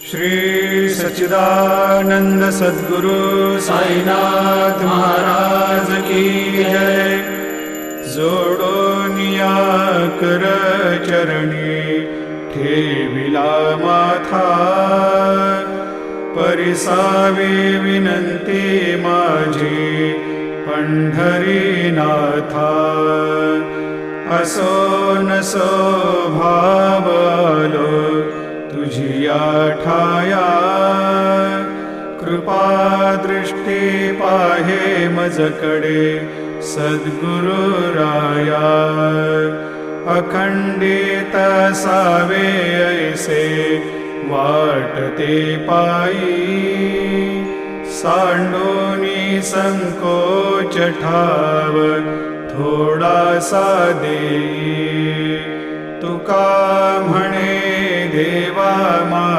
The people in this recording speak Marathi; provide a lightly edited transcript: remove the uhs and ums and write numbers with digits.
श्री सच्चिदानंद सद्गुरु साईनाथ महाराज की जय। जोडोनिया कर चरणी ठेविला माथा, परिसावे विनंती माझी पंढरीनाथा। असो नसो भाव आलो तुझिया ठाया, कृपा दृष्टी पाहे मजकडे सद्गुरु राया। अखंडित सावे ऐसे वाटते पायी, सांडोनी संकोच ठाव थोडासा देई। तुका म्हणे देवा मा